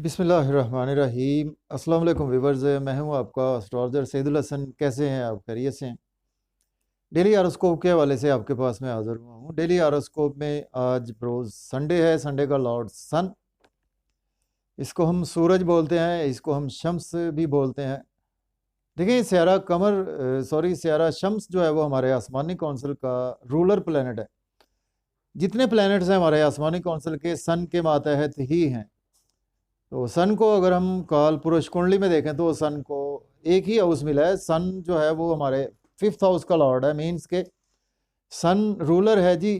बिस्मिल्लाहिर्रहमानिर्रहीम। अस्सलाम वालेकुम व्यूवर्स, मैं हूं आपका एस्ट्रोलॉजर सैदुल हसन। कैसे हैं आप? खैरियत से हैं? डेली हॉरोस्कोप के हवाले से आपके पास मैं हाज़िर हुआ हूं। डेली हॉरोस्कोप में आज रोज़ संडे है, संडे का लॉर्ड सन, इसको हम सूरज बोलते हैं, इसको हम शम्स भी बोलते हैं। देखिए स्यारा स्यारा शम्स जो है वो हमारे आसमानी कौंसिल का रूलर प्लैनेट है। जितने प्लैनेट्स हैं हमारे आसमानी कौंसिल के सन के मातहत ही हैं। तो सन को अगर हम काल पुरुष कुंडली में देखें तो सन को एक ही हाउस मिला है। सन जो है वो हमारे 5th हाउस का लॉर्ड है। मीन्स के सन रूलर है जी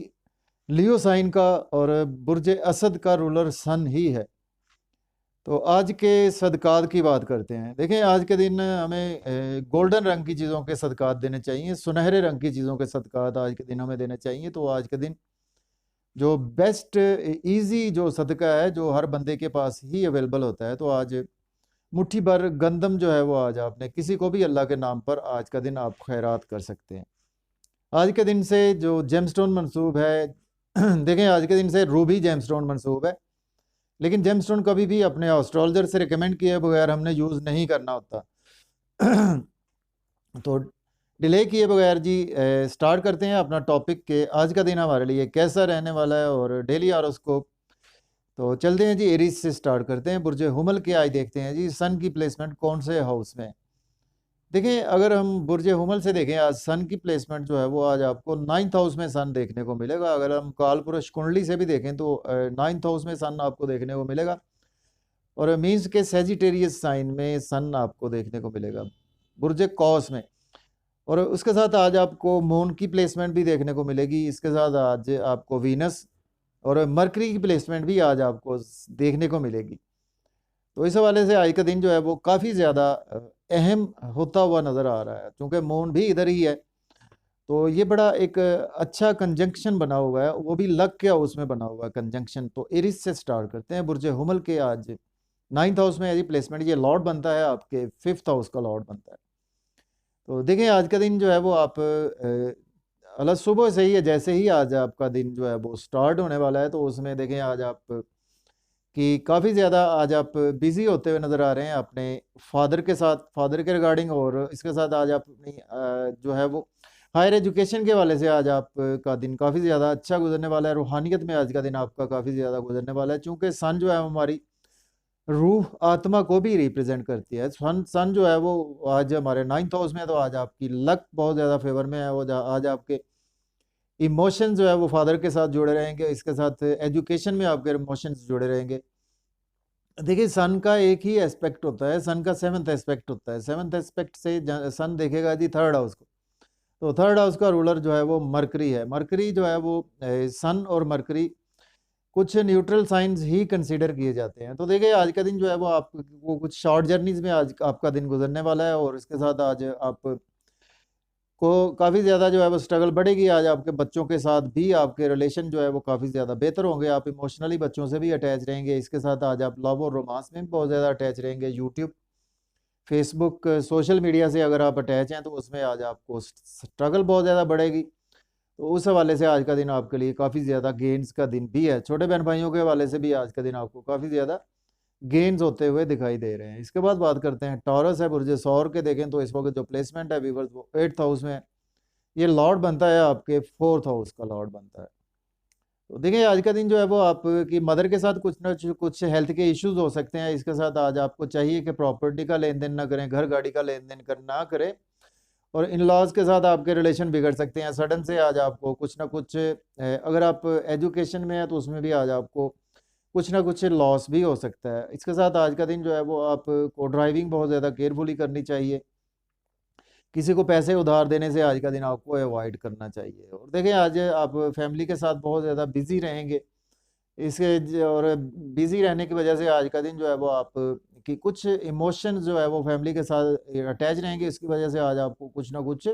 लियो साइन का, और बुर्ज असद का रूलर सन ही है। तो आज के सदकात की बात करते हैं। देखें आज के दिन हमें गोल्डन रंग की चीज़ों के सदकात देने चाहिए, सुनहरे रंग की चीज़ों के सदकात आज के दिन हमें देने चाहिए। तो आज के दिन जो बेस्ट इजी जो सदका है जो हर बंदे के पास ही अवेलेबल होता है, तो आज मुट्ठी भर गंदम जो है वो आज आपने किसी को भी अल्लाह के नाम पर आज का दिन आप खैरात कर सकते हैं। आज के दिन से जो जेमस्टोन मंसूब है देखें आज के दिन से रूबी जेमस्टोन मंसूब है, लेकिन जेमस्टोन कभी भी अपने एस्ट्रोलॉजर से रिकमेंड किए बगैर हमने यूज़ नहीं करना होता। तो डिले किए बगैर जी स्टार्ट करते हैं अपना टॉपिक के आज का दिन हमारे लिए कैसा रहने वाला है और डेली हॉरोस्कोप। तो चलते हैं जी, एरीज से स्टार्ट करते हैं। बुर्ज हुमल के आज देखते हैं जी सन की प्लेसमेंट कौन से हाउस में। देखिए अगर हम बुर्ज हुमल से देखें आज सन की प्लेसमेंट जो है वो आज आपको 9th हाउस में सन देखने को मिलेगा। अगर हम काल पुरुष कुंडली से भी देखें तो 9th हाउस में सन आपको देखने को मिलेगा, और मीन्स के सेजिटेरियस साइन में सन आपको देखने को मिलेगा बुर्ज कौस में। और उसके साथ आज आपको मून की प्लेसमेंट भी देखने को मिलेगी। इसके साथ आज आपको वीनस और मरकरी की प्लेसमेंट भी आज आपको देखने को मिलेगी। तो इस हवाले से आज का दिन जो है वो काफ़ी ज़्यादा अहम होता हुआ नज़र आ रहा है, क्योंकि मून भी इधर ही है। तो ये बड़ा एक अच्छा कंजंक्शन बना हुआ है, वो भी लक के हाउस में बना हुआ है कंजंक्शन। तो एरिस से स्टार्ट करते हैं। बुर्ज हुमल के आज 9th हाउस में यदि प्लेसमेंट, ये लॉर्ड बनता है आपके 5th हाउस का लॉर्ड बनता है। तो देखिए आज का दिन जो है वो आप अल सुबह से ही है, जैसे ही आज आपका दिन जो है वो स्टार्ट होने वाला है, तो उसमें देखें आज आप कि काफ़ी ज़्यादा आज आप बिज़ी होते हुए नज़र आ रहे हैं अपने फादर के साथ, फादर के रिगार्डिंग। और इसके साथ आज आप अपनी जो है वो हायर एजुकेशन के वाले से आज आप का दिन काफ़ी ज़्यादा अच्छा गुजरने वाला है। रूहानियत में आज का दिन आपका काफ़ी ज़्यादा गुजरने वाला है, चूँकि सन जो है हमारी रूह आत्मा को भी रिप्रेजेंट करती है। सन सन जो है वो आज हमारे 9th हाउस में है, तो आज आपकी लक बहुत ज़्यादा फेवर में है। वो आज आपके इमोशंस जो है वो फादर के साथ जुड़े रहेंगे। इसके साथ एजुकेशन में आपके इमोशंस जुड़े रहेंगे। देखिए सन का एक ही एस्पेक्ट होता है, सन का 7th एस्पेक्ट होता है। 7th एस्पेक्ट से सन देखेगा जी 3rd हाउस को। तो 3rd हाउस का रूलर जो है वो मरकरी है। मरकरी जो है वो सन और मरकरी कुछ न्यूट्रल साइंस ही कंसीडर किए जाते हैं। तो देखिए आज का दिन जो है वो आपको कुछ शॉर्ट जर्नीज में आज आपका दिन गुजरने वाला है, और इसके साथ आज आप को काफ़ी ज़्यादा जो है वो स्ट्रगल बढ़ेगी। आज आपके बच्चों के साथ भी आपके रिलेशन जो है वो काफ़ी ज़्यादा बेहतर होंगे। आप इमोशनली बच्चों से भी अटैच रहेंगे। इसके साथ आज आप लव और रोमांस में भी बहुत ज़्यादा अटैच रहेंगे। यूट्यूब, फेसबुक, सोशल मीडिया से अगर आप अटैच हैं तो उसमें आज आपको स्ट्रगल बहुत ज़्यादा बढ़ेगी। तो उस हवाले से आज का दिन आपके लिए काफ़ी ज़्यादा गेंस का दिन भी है। छोटे बहन भाइयों के हवाले से भी आज का दिन आपको काफ़ी ज़्यादा गेंस होते हुए दिखाई दे रहे हैं। इसके बाद बात करते हैं टॉरस है। बुर्ज सौर के देखें तो इस वक्त जो प्लेसमेंट है व्यूअर्स वो 8th हाउस में है। ये लॉर्ड बनता है आपके 4th हाउस का लॉर्ड बनता है। तो देखिए आज का दिन जो है वो आपकी मदर के साथ कुछ ना कुछ हेल्थ के इश्यूज हो सकते हैं। इसके साथ आज आपको चाहिए कि प्रॉपर्टी का लेन देन ना करें, घर गाड़ी का लेन देन कर ना करें, और इन लॉज के साथ आपके रिलेशन बिगड़ सकते हैं सडन से। आज आपको कुछ ना कुछ अगर आप एजुकेशन में है तो उसमें भी आज आपको कुछ ना कुछ लॉस भी हो सकता है। इसके साथ आज का दिन जो है वो आपको ड्राइविंग बहुत ज़्यादा केयरफुली करनी चाहिए। किसी को पैसे उधार देने से आज का दिन आपको अवॉइड करना चाहिए। और देखिए आज आप फैमिली के साथ बहुत ज़्यादा बिजी रहेंगे। और बिजी रहने की वजह से आज का दिन जो है वो आप कि कुछ इमोशंस जो है वो फैमिली के साथ अटैच रहेंगे। इसकी वजह से आज आपको कुछ ना कुछ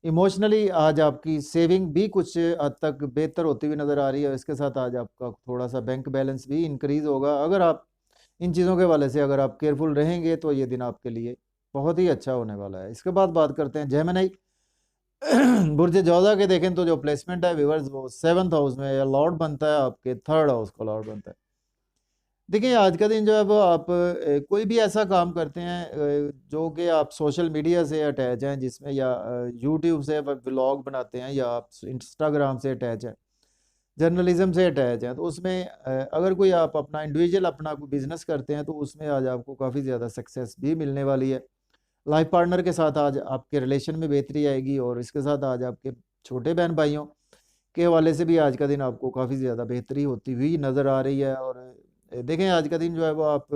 इमोशनली आज आपकी सेविंग भी कुछ हद तक बेहतर होती हुई नज़र आ रही है। इसके साथ आज आपका थोड़ा सा बैंक बैलेंस भी इंक्रीज़ होगा। अगर आप इन चीज़ों के हवाले से अगर आप केयरफुल रहेंगे तो ये दिन आपके लिए बहुत ही अच्छा होने वाला है। इसके बाद बात करते हैं जेमिनी। बुर्ज जौजा के देखें तो जो प्लेसमेंट है व्यूअर्स वो 7th हाउस में या लॉर्ड बनता है आपके 3rd हाउस का लॉर्ड बनता है। देखिए आज का दिन जो है वो आप कोई भी ऐसा काम करते हैं जो कि आप सोशल मीडिया से अटैच हैं जिसमें, या यूट्यूब से व्लॉग बनाते हैं, या आप इंस्टाग्राम से अटैच हैं, जर्नलिज्म से अटैच हैं, तो उसमें अगर कोई आप अपना इंडिविजुअल अपना कोई बिजनेस करते हैं तो उसमें आज आपको काफ़ी ज़्यादा सक्सेस भी मिलने वाली है। लाइफ पार्टनर के साथ आज आपके रिलेशन में बेहतरी आएगी, और इसके साथ आज आपके छोटे बहन भाइयों के हवाले से भी आज का दिन आपको काफ़ी ज़्यादा बेहतरी होती हुई नज़र आ रही है। और देखें आज का दिन जो है वो आप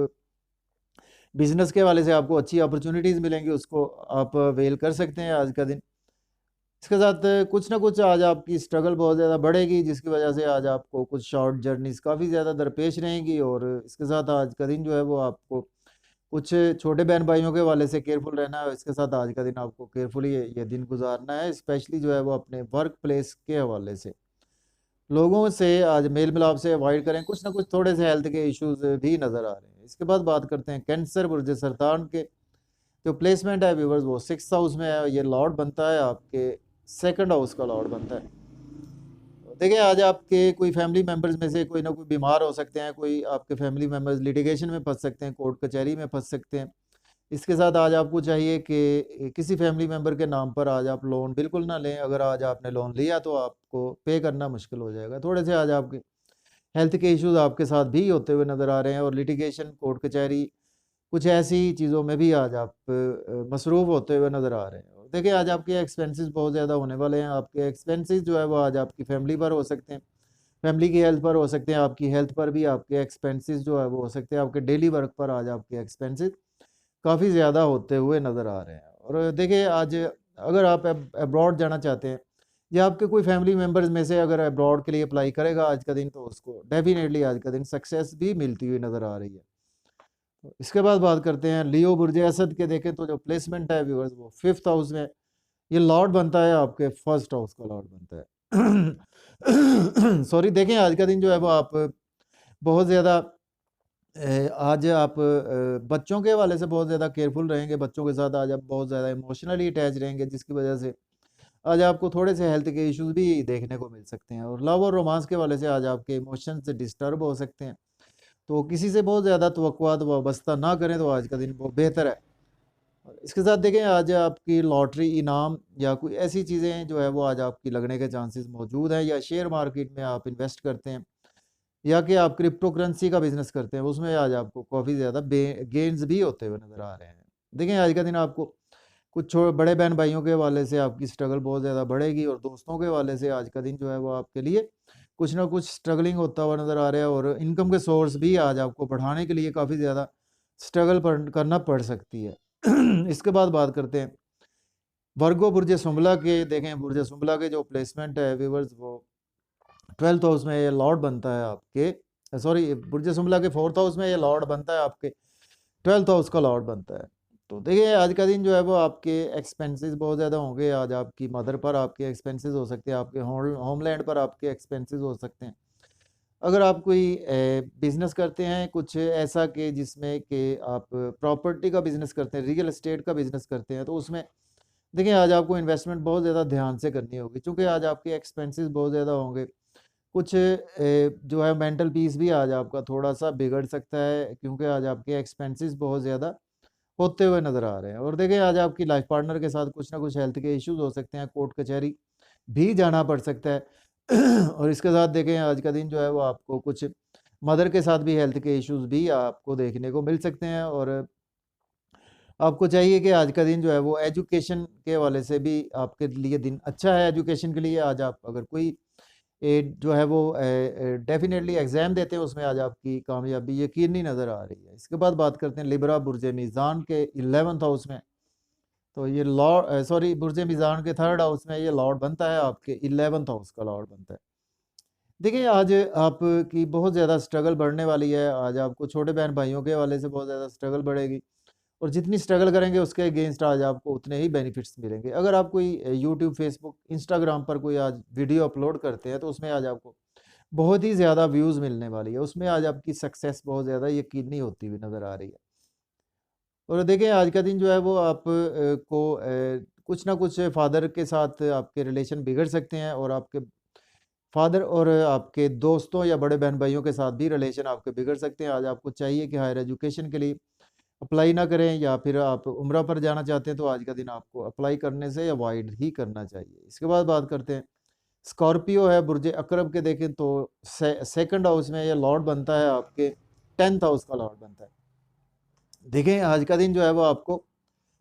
बिज़नेस के हवाले से आपको अच्छी अपॉर्चुनिटीज़ मिलेंगी, उसको आप अवेल कर सकते हैं आज का दिन। इसके साथ कुछ ना कुछ आज आपकी स्ट्रगल बहुत ज़्यादा बढ़ेगी, जिसकी वजह से आज आपको कुछ शॉर्ट जर्नीज़ काफ़ी ज़्यादा दरपेश रहेंगी, और इसके साथ आज का दिन जो है वो आपको कुछ छोटे बहन भाइयों के हवाले से केयरफुल रहना है। इसके साथ आज का दिन आपको केयरफुली ये दिन गुजारना है, स्पेशली जो है वो अपने वर्क प्लेस के हवाले से लोगों से आज मेल मिलाप से अवॉइड करें। कुछ ना कुछ थोड़े से हेल्थ के इश्यूज भी नज़र आ रहे हैं। इसके बाद बात करते हैं कैंसर बुर्ज सरतान के जो प्लेसमेंट है व्यूवर्स, वो 6th हाउस में है। ये लॉर्ड बनता है आपके 2nd हाउस का लॉर्ड बनता है। देखिए आज आपके कोई फैमिली मेम्बर्स में से कोई ना कोई बीमार हो सकते हैं, कोई आपके फैमिली मेम्बर्स लिटिगेशन में फंस सकते हैं, कोर्ट कचहरी में फंस सकते हैं। इसके साथ आज आपको चाहिए कि किसी फैमिली मेम्बर के नाम पर आज आप लोन बिल्कुल ना लें। अगर आज आपने लोन लिया तो आपको पे करना मुश्किल हो जाएगा। थोड़े से आज आपके हेल्थ के इश्यूज आपके साथ भी होते हुए नज़र आ रहे हैं, और लिटिगेशन कोर्ट कचहरी कुछ ऐसी चीज़ों में भी आज आप मसरूफ़ होते हुए नज़र आ रहे हैं। और देखिए आज आपके एक्सपेंसेस बहुत ज़्यादा होने वाले हैं। आपके एक्सपेंसेस जो है वो आज आपकी फैमिली पर हो सकते हैं, फैमिली की हेल्थ पर हो सकते हैं, आपकी हेल्थ पर भी आपके एक्सपेंसेस जो है वो हो सकते हैं, आपके डेली वर्क पर आज आपके एक्सपेंसेस काफ़ी ज़्यादा होते हुए नज़र आ रहे हैं। और देखिए आज अगर आप अब्रॉड जाना चाहते हैं, या आपके कोई फैमिली मेम्बर्स में से अगर अब्रॉड के लिए अप्लाई करेगा आज का दिन, तो उसको डेफिनेटली आज का दिन सक्सेस भी मिलती हुई नज़र आ रही है। तो इसके बाद बात करते हैं लियो बुर्ज असद के। देखें तो जो प्लेसमेंट है व्यूअर्स, वो 5th हाउस में ये लॉर्ड बनता है, आपके 1st हाउस का लॉर्ड बनता है। सॉरी, देखें आज का दिन जो है वो आप बहुत ज़्यादा आज आप बच्चों के हवाले से बहुत ज़्यादा केयरफुल रहेंगे। बच्चों के साथ आज आप बहुत ज़्यादा इमोशनली अटैच रहेंगे, जिसकी वजह से आज आपको थोड़े से हेल्थ के इश्यूज भी देखने को मिल सकते हैं। और लव और रोमांस के हवाले से आज आपके इमोशंस डिस्टर्ब हो सकते हैं, तो किसी से बहुत ज़्यादा तवक्कुआत वाबस्ता ना करें, तो आज का दिन बहुत बेहतर है। और इसके साथ देखें आज आपकी लॉटरी इनाम या कोई ऐसी चीज़ें जो है वो आज आपकी लगने के चांसेस मौजूद हैं, या शेयर मार्केट में आप इन्वेस्ट करते हैं, या कि आप क्रिप्टो करेंसी का बिजनेस करते हैं, उसमें आज आपको काफ़ी ज़्यादा गेन्स भी होते हुए नज़र आ रहे हैं। देखें आज का दिन आपको कुछ बड़े बहन भाइयों के हवाले से आपकी स्ट्रगल बहुत ज़्यादा बढ़ेगी, और दोस्तों के हवाले से आज का दिन जो है वो आपके लिए कुछ ना कुछ स्ट्रगलिंग होता हुआ नज़र आ रहा है, और इनकम के सोर्स भी आज आपको बढ़ाने के लिए काफ़ी ज़्यादा स्ट्रगल करना पड़ सकती है। इसके बाद बात करते हैं वर्गो बुर्ज सुंबला के। देखें बुर्ज सुंबला के जो प्लेसमेंट है व्यूवर्स, वो 12th हाउस में ये लॉर्ड बनता है आपके, सॉरी, बुर्ज सुंबला के 4th हाउस में ये लॉर्ड बनता है, आपके 12th हाउस का लॉर्ड बनता है। तो देखिए आज का दिन जो है वो आपके एक्सपेंसेस बहुत ज़्यादा होंगे। आज आपकी मदर पर आपके एक्सपेंसेस हो सकते हैं, आपके होमलैंड पर आपके एक्सपेंसेस हो सकते हैं। अगर आप कोई बिज़नेस करते हैं कुछ ऐसा कि जिसमें कि आप प्रॉपर्टी का बिज़नेस करते हैं, रियल एस्टेट का बिज़नेस करते हैं, तो उसमें देखिए आज आपको इन्वेस्टमेंट बहुत ज़्यादा ध्यान से करनी होगी, क्योंकि आज आपके एक्सपेंसेस बहुत ज़्यादा होंगे। कुछ जो है मेंटल पीस भी आज आपका थोड़ा-सा बिगड़ सकता है, क्योंकि आज आपके एक्सपेंसेस बहुत ज़्यादा होते हुए नज़र आ रहे हैं। और देखिए आज आपकी लाइफ पार्टनर के साथ कुछ ना कुछ हेल्थ के इश्यूज़ हो सकते हैं, कोर्ट कचहरी भी जाना पड़ सकता है। और इसके साथ देखें आज का दिन जो है वो आपको कुछ मदर के साथ भी हेल्थ के इश्यूज़ भी आपको देखने को मिल सकते हैं। और आपको चाहिए कि आज का दिन जो है वो एजुकेशन के हवाले से भी आपके लिए दिन अच्छा है। एजुकेशन के लिए आज आप अगर कोई जो है वो डेफिनेटली एग्ज़ाम देते हैं, उसमें आज आपकी कामयाबी यकीनी नज़र आ रही है। इसके बाद बात करते हैं लिब्रा बुर्ज मीज़ान के 11th हाउस में। तो ये लॉर्ड, सॉरी, बुर्ज मीज़ान के 3rd हाउस में ये लॉर्ड बनता है, आपके 11th हाउस का लॉर्ड बनता है। देखिए आज आपकी बहुत ज़्यादा स्ट्रगल बढ़ने वाली है। आज आपको छोटे बहन भाइयों के हवाले से बहुत ज़्यादा स्ट्रगल बढ़ेगी, और जितनी स्ट्रगल करेंगे उसके अगेंस्ट आज आपको उतने ही बेनिफिट्स मिलेंगे। अगर आप कोई यूट्यूब, फेसबुक, इंस्टाग्राम पर कोई आज वीडियो अपलोड करते हैं, तो उसमें आज आपको बहुत ही ज़्यादा व्यूज़ मिलने वाली है। उसमें आज आपकी सक्सेस बहुत ज़्यादा यकीनी होती हुई नज़र आ रही है। और देखिए आज का दिन जो है वो आप कुछ ना कुछ फादर के साथ आपके रिलेशन बिगड़ सकते हैं, और आपके फादर और आपके दोस्तों या बड़े बहन भाइयों के साथ भी रिलेशन आपके बिगड़ सकते हैं। आज आपको चाहिए कि हायर एजुकेशन के लिए अप्लाई ना करें, या फिर आप उम्रा पर जाना चाहते हैं तो आज का दिन आपको अप्लाई करने से अवॉइड ही करना चाहिए। इसके बाद बात करते हैं, स्कॉर्पियो है, बुर्ज अकरब के देखें तो सेकंड हाउस में ये लॉर्ड बनता है आपके 10th हाउस का लॉर्ड बनता है। देखें आज का दिन जो है वो आपको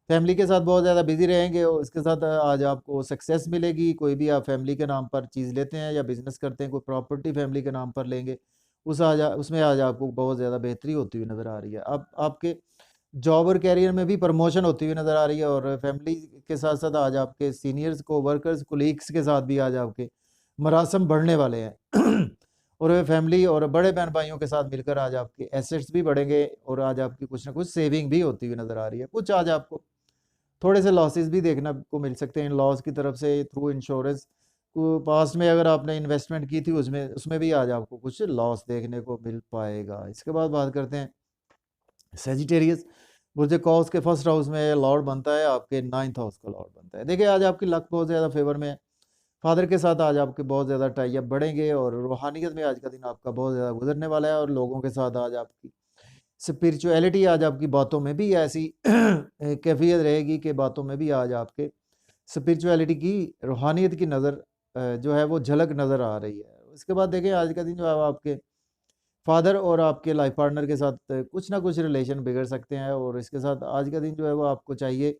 फैमिली के साथ बहुत ज़्यादा बिजी रहेंगे, और इसके साथ आज आपको सक्सेस मिलेगी। कोई भी आप फैमिली के नाम पर चीज़ लेते हैं या बिजनेस करते हैं, कोई प्रॉपर्टी फैमिली के नाम पर लेंगे, उसमें आज आपको बहुत ज़्यादा बेहतरी होती हुई नज़र आ रही है। अब आपके जॉब और कैरियर में भी प्रमोशन होती हुई नज़र आ रही है, और फैमिली के साथ साथ आज आपके सीनियर्स को वर्कर्स कोलीग्स के साथ भी आज आपके मरासम बढ़ने वाले हैं और फैमिली और बड़े बहन भाइयों के साथ मिलकर आज आपके एसेट्स भी बढ़ेंगे, और आज आपकी कुछ ना कुछ सेविंग भी होती हुई नज़र आ रही है। कुछ आज आपको थोड़े से लॉसेस भी देखना को मिल सकते हैं इन लॉस की तरफ से थ्रू इंश्योरेंस को। पास्ट में अगर आपने इन्वेस्टमेंट की थी उसमें भी आज आपको कुछ लॉस देखने को मिल पाएगा। इसके बाद बात करते हैं सेजिटेरियस, बुर्ज कौस के फर्स्ट हाउस में लॉर्ड बनता है, आपके 9th हाउस का लॉर्ड बनता है। देखिए आज आपकी लक बहुत ज़्यादा फेवर में है, फादर के साथ आज आपके बहुत ज़्यादा टाई अप बढ़ेंगे, और रूहानियत में आज का दिन आपका बहुत ज़्यादा गुजरने वाला है, और लोगों के साथ आज आपकी स्पिरिचुअलिटी, आज आपकी बातों में भी ऐसी कैफियत रहेगी कि बातों में भी आज आपके स्पिरिचुअलिटी की, रूहानियत की नज़र जो है वो झलक नज़र आ रही है। इसके बाद देखें आज का दिन जो है वो आपके फादर और आपके लाइफ पार्टनर के साथ कुछ ना कुछ रिलेशन बिगड़ सकते हैं, और इसके साथ आज का दिन जो है वो आपको चाहिए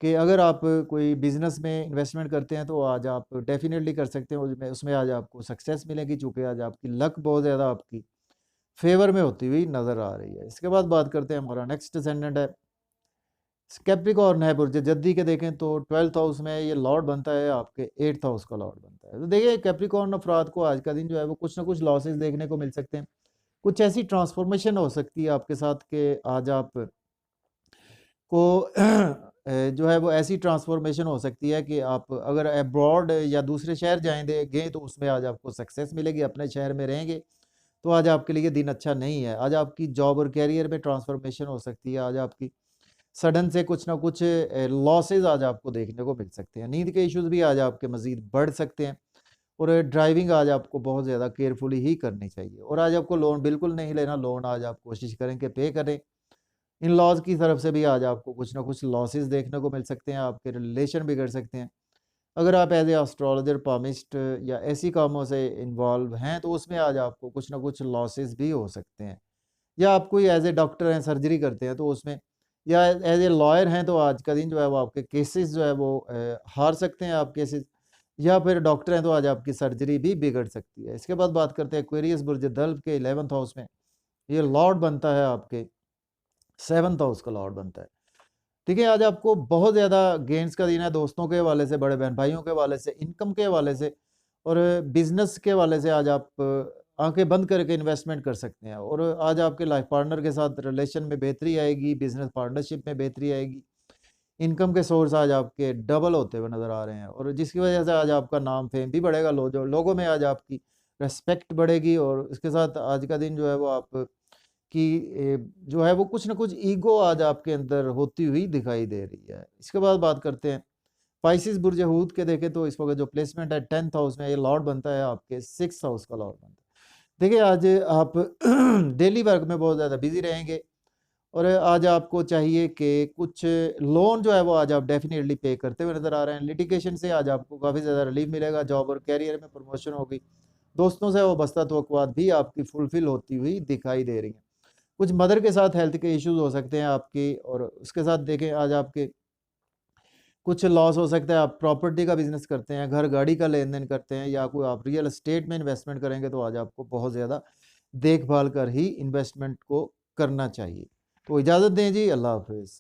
कि अगर आप कोई बिजनेस में इन्वेस्टमेंट करते हैं तो आज आप डेफिनेटली कर सकते हैं, उसमें उसमें आज आपको सक्सेस मिलेगी, चूँकि आज आपकी लक बहुत ज़्यादा आपकी फेवर में होती हुई नज़र आ रही है। इसके बाद बात करते हैं, हमारा नेक्स्ट डिसेंडेंट है कैप्रिकॉर्न है, बुर्ज जद्दी के देखें तो 12th हाउस में ये लॉर्ड बनता है, आपके 8th हाउस का लॉर्ड बनता है। तो देखिए कैप्रिकॉर्न अफराद को आज का दिन जो है वो कुछ ना कुछ लॉसेस देखने को मिल सकते हैं, कुछ ऐसी ट्रांसफॉर्मेशन हो सकती है आपके साथ कि आज आप को जो है वो ऐसी ट्रांसफॉर्मेशन हो सकती है कि आप अगर अब्रॉड या दूसरे शहर गए तो उसमें आज आपको सक्सेस मिलेगी। अपने शहर में रहेंगे तो आज आपके लिए दिन अच्छा नहीं है। आज आपकी जॉब और कैरियर में ट्रांसफॉर्मेशन हो सकती है, आज आपकी सडन से कुछ ना कुछ लॉसेज आज आपको देखने को मिल सकते हैं। नींद के इश्यूज भी आज आपके मज़ीद बढ़ सकते हैं, और ड्राइविंग आज आपको बहुत ज़्यादा केयरफुली ही करनी चाहिए। और आज आपको लोन बिल्कुल नहीं लेना, लोन आज आप कोशिश करें कि पे करें। इन लॉज की तरफ से भी आज आपको कुछ ना कुछ लॉसेस देखने को मिल सकते हैं, आपके रिलेशन बिगड़ सकते हैं। अगर आप एज ए एस्ट्रोलॉजर, पामिस्ट या ऐसी कामों से इन्वॉल्व हैं तो उसमें आज आपको कुछ ना कुछ लॉसेस भी हो सकते हैं। या आप कोई एज ए डॉक्टर हैं, सर्जरी करते हैं तो उसमें, या एज ए लॉयर हैं तो आज का दिन जो है वो आपके केसेस जो है वो हार सकते हैं आप केसेस, या फिर डॉक्टर हैं तो आज आपकी सर्जरी भी बिगड़ सकती है। इसके बाद बात करते हैं एक्वेरियस, बुर्ज दल्ब के 11th हाउस में ये लॉर्ड बनता है, आपके 7th हाउस का लॉर्ड बनता है। ठीक है, आज आपको बहुत ज़्यादा गेन्स का दिन है, दोस्तों के हवाले से, बड़े बहन भाइयों के हवाले से, इनकम के हवाले से, और बिजनेस के हवाले से आज आप आंखें बंद करके इन्वेस्टमेंट कर सकते हैं, और आज आपके लाइफ पार्टनर के साथ रिलेशन में बेहतरी आएगी, बिजनेस पार्टनरशिप में बेहतरी आएगी, इनकम के सोर्स आज आपके डबल होते हुए नज़र आ रहे हैं, और जिसकी वजह से आज आपका नाम फेम भी बढ़ेगा, लोगों में आज आपकी रेस्पेक्ट बढ़ेगी, और इसके साथ आज का दिन जो है वो आप कि जो है वो कुछ ना कुछ ईगो आज आपके अंदर होती हुई दिखाई दे रही है। इसके बाद बात करते हैं पाइसिस, बुर्ज हूत के देखें तो इस वक्त जो प्लेसमेंट है 10th हाउस में, ये लॉर्ड बनता है, आपके 6th हाउस का लॉर्ड बनता है। देखिए आज आप डेली वर्क में बहुत ज़्यादा बिजी रहेंगे, और आज आपको चाहिए कि कुछ लोन जो है वो आज आप डेफिनेटली पे करते हुए नज़र आ रहे हैं। लिटिगेशन से आज आपको काफ़ी ज़्यादा रिलीफ मिलेगा, जॉब और कैरियर में प्रमोशन होगी, दोस्तों से वाबस्ता तवक्कुआत भी आपकी फुलफिल होती हुई दिखाई दे रही हैं। कुछ मदर के साथ हेल्थ के इश्यूज हो सकते हैं आपकी, और उसके साथ देखें आज आपके कुछ लॉस हो सकता है। आप प्रॉपर्टी का बिजनेस करते हैं, घर गाड़ी का लेन देन करते हैं, या कोई आप रियल एस्टेट में इन्वेस्टमेंट करेंगे तो आज आपको बहुत ज़्यादा देखभाल कर ही इन्वेस्टमेंट को करना चाहिए। तो इजाज़त दें जी, अल्लाह हाफिज़।